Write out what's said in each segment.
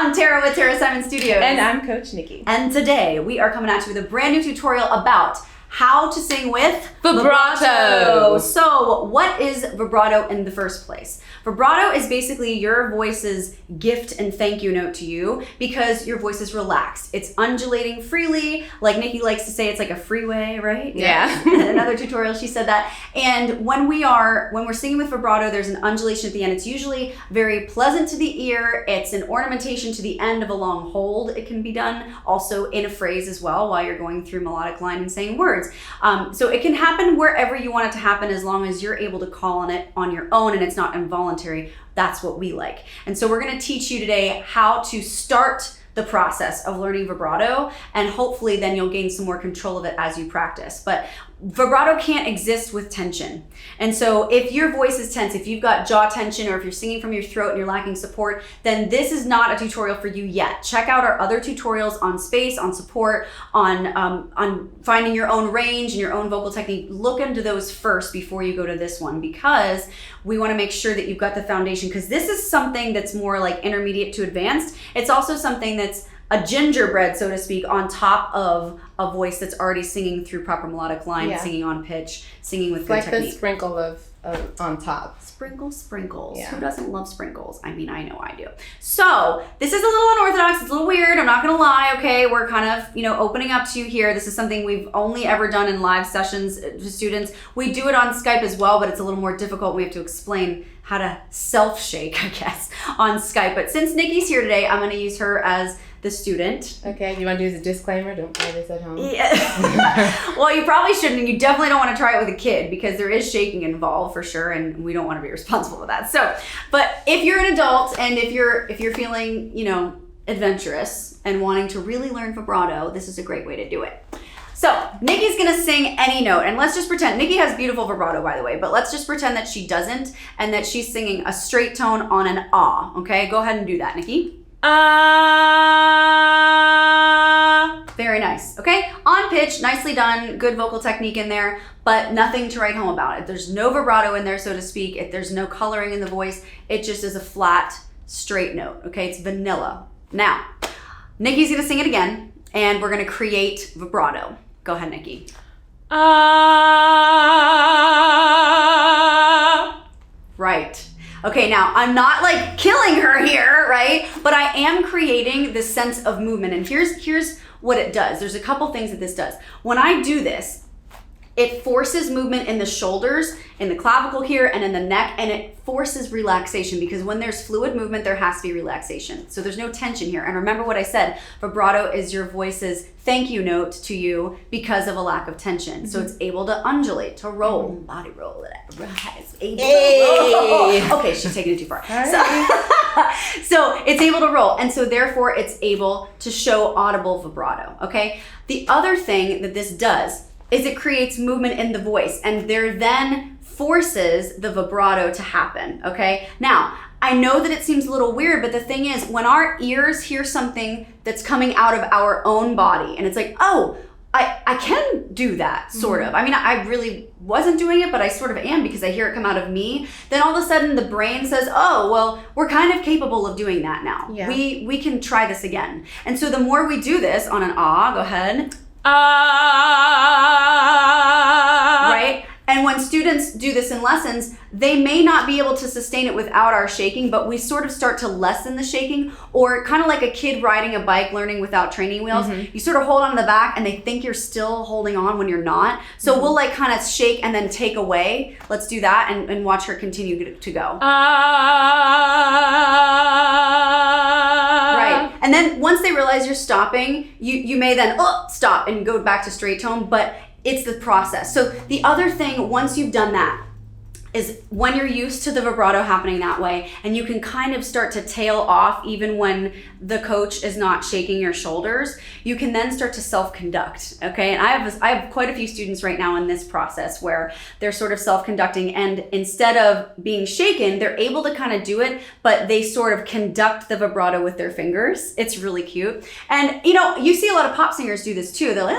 I'm Tara with Tara Simon Studios. And I'm Coach Nikki. And today we are coming at you with a brand new tutorial about how to sing with Vibrato. So what is vibrato in the first place? Vibrato is basically your voice's gift and thank you note to you because your voice is relaxed. It's undulating freely. Like Nikki likes to say, it's like a freeway, right? Yeah. In another tutorial, she said that. And when we're singing with vibrato, there's an undulation at the end. It's usually very pleasant to the ear. It's an ornamentation to the end of a long hold. It can be done also in a phrase as well while you're going through melodic line and saying words. So it can happen wherever you want it to happen as long as you're able to call on it on your own and it's not involuntary. That's what we like. And so we're going to teach you today how to start the process of learning vibrato, and hopefully then you'll gain some more control of it as you practice. But vibrato can't exist with tension. And so if your voice is tense, if you've got jaw tension, or if you're singing from your throat and you're lacking support, then this is not a tutorial for you yet. Check out our other tutorials on space, on support, on finding your own range and your own vocal technique. Look into those first before you go to this one, because we want to make sure that you've got the foundation, because this is something that's more like intermediate to advanced. It's also something that's a gingerbread, so to speak, on top of a voice that's already singing through proper melodic line, singing on pitch, singing with good technique. Like the sprinkle of on top. Sprinkles. Yeah. Who doesn't love sprinkles? I mean, I know I do. So this is a little unorthodox. It's a little weird. I'm not going to lie. Okay, we're kind of, opening up to you here. This is something we've only ever done in live sessions to students. We do it on Skype as well, but it's a little more difficult. We have to explain how to self-shake, I guess, on Skype. But since Nikki's here today, I'm going to use her as the student. Okay, do you want to do as a disclaimer? Don't try this at home. Yeah. Well, you probably shouldn't, and you definitely don't want to try it with a kid because there is shaking involved for sure, and we don't want to be responsible for that. So, but if you're an adult and if you're feeling, adventurous and wanting to really learn vibrato, this is a great way to do it. So Nikki's gonna sing any note, and let's just pretend, Nikki has beautiful vibrato, by the way, but let's just pretend that she doesn't and that she's singing a straight tone on an ah, okay? Go ahead and do that, Nikki. Ah. Very nice, okay? On pitch, nicely done, good vocal technique in there, but nothing to write home about. If there's no vibrato in there, so to speak, if there's no coloring in the voice, it just is a flat, straight note, okay? It's vanilla. Now, Nikki's gonna sing it again, and we're gonna create vibrato. Go ahead, Nikki. Ah. Right. Okay, now I'm not like killing her here, right? But I am creating this sense of movement. And here's what it does. There's a couple things that this does. When I do this, it forces movement in the shoulders, in the clavicle here, and in the neck, and it forces relaxation, because when there's fluid movement, there has to be relaxation. So there's no tension here. And remember what I said, vibrato is your voice's thank you note to you because of a lack of tension. So it's able to undulate, to roll, body roll, rise, able to roll. Okay, she's taking it too far. So it's able to roll, and so therefore it's able to show audible vibrato, okay? The other thing that this does is it creates movement in the voice, and there then forces the vibrato to happen, okay? Now, I know that it seems a little weird, but the thing is, when our ears hear something that's coming out of our own body, and it's like, oh, I can do that, sort of. I mean, I really wasn't doing it, but I sort of am because I hear it come out of me. Then all of a sudden the brain says, oh, well, we're kind of capable of doing that now. Yeah. We can try this again. And so the more we do this on an ah, go ahead. Right? And when students do this in lessons, they may not be able to sustain it without our shaking, but we sort of start to lessen the shaking, or kind of like a kid riding a bike learning without training wheels. You sort of hold on to the back and they think you're still holding on when you're not. So we'll like kind of shake and then take away. Let's do that and watch her continue to go. Right. And then once they realize you're stopping, you may then stop and go back to straight tone, but it's the process. So the other thing, once you've done that, is when you're used to the vibrato happening that way, and you can kind of start to tail off even when the coach is not shaking your shoulders, you can then start to self-conduct, okay? And I have quite a few students right now in this process where they're sort of self-conducting, and instead of being shaken, they're able to kind of do it, but they sort of conduct the vibrato with their fingers. It's really cute. And you see a lot of pop singers do this too. They're like,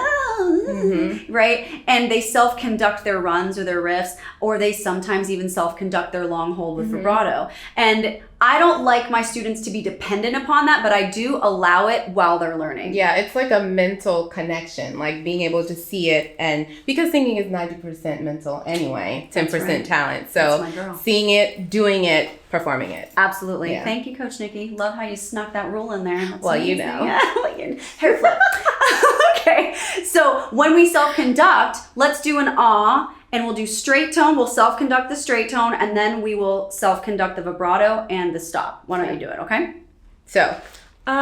right? And they self-conduct their runs or their riffs, or they sometimes even self-conduct their long hold with vibrato. And I don't like my students to be dependent upon that, but I do allow it while they're learning. Yeah, it's like a mental connection, like being able to see it, and because singing is 90% mental anyway, 10% talent. So seeing it, doing it, performing it. Absolutely. Yeah. Thank you, Coach Nikki. Love how you snuck that rule in there. That's well, amazing. You know. Yeah, hair flip. Okay, so when we self-conduct, let's do an ah, and we'll do straight tone. We'll self-conduct the straight tone, and then we will self-conduct the vibrato and the stop. Why don't you do it, okay? So, right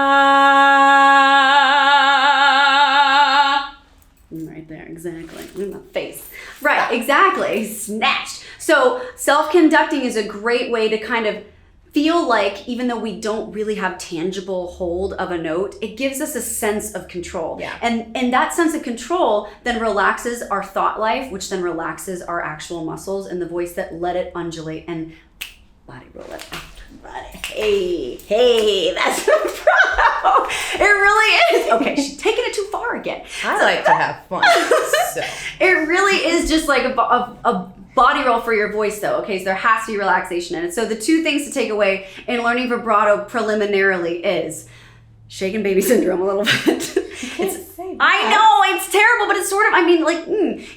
there, exactly. In the face. Right, exactly. Snatched. So self-conducting is a great way to kind of feel like, even though we don't really have tangible hold of a note, it gives us a sense of control. Yeah. And that sense of control then relaxes our thought life, which then relaxes our actual muscles and the voice that let it undulate and body roll it. Hey, that's vibrato. It really is. Okay, she's taking it too far again. I like to have fun. So. It really is just like a body roll for your voice, though. Okay, so there has to be relaxation in it. So the two things to take away in learning vibrato preliminarily is shaken baby syndrome a little bit. I know it's terrible, but it's sort of, I mean, like,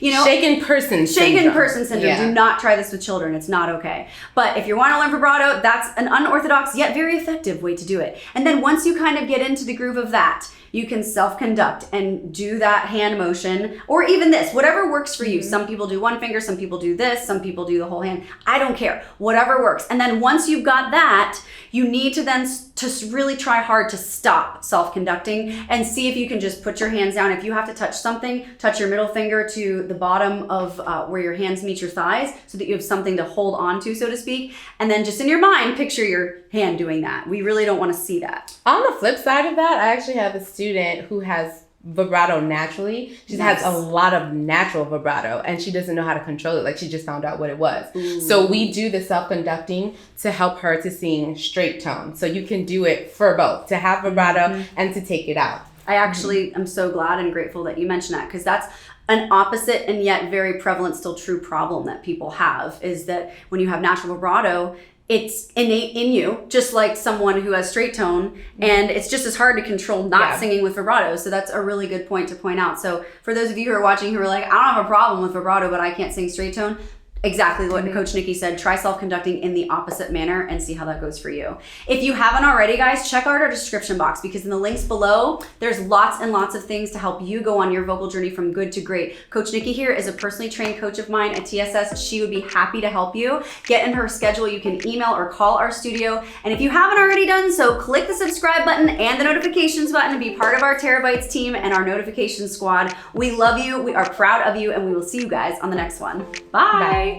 you know, shaken person syndrome. Yeah. Do not try this with children. It's not okay. But if you want to learn vibrato, that's an unorthodox yet very effective way to do it. And then once you kind of get into the groove of that, you can self-conduct and do that hand motion, or even this, whatever works for you. Some people do one finger, some people do this, some people do the whole hand. I don't care, whatever works. And then once you've got that, you need to then to really try hard to stop self-conducting and see if you can just put your hands down. If you have to touch something, touch your middle finger to the bottom of where your hands meet your thighs so that you have something to hold on to, so to speak. And then just in your mind, picture your hand doing that. We really don't want to see that. On the flip side of that, I actually have a student who has vibrato naturally. She has a lot of natural vibrato and she doesn't know how to control it. Like, she just found out what it was. So we do the self-conducting to help her to sing straight tone. So you can do it for both, to have vibrato and to take it out. I actually am so glad and grateful that you mentioned that, because that's an opposite and yet very prevalent, still true problem that people have, is that when you have natural vibrato, it's innate in you, just like someone who has straight tone, and it's just as hard to control not singing with vibrato. So that's a really good point to point out. So for those of you who are watching who are like, I don't have a problem with vibrato, but I can't sing straight tone, exactly what Coach Nikki said. Try self-conducting in the opposite manner and see how that goes for you. If you haven't already, guys, check out our description box, because in the links below, there's lots and lots of things to help you go on your vocal journey from good to great. Coach Nikki here is a personally trained coach of mine at TSS. She would be happy to help you. Get in her schedule. You can email or call our studio. And if you haven't already done so, click the subscribe button and the notifications button to be part of our Terabytes team and our notification squad. We love you. We are proud of you, and we will see you guys on the next one. Bye.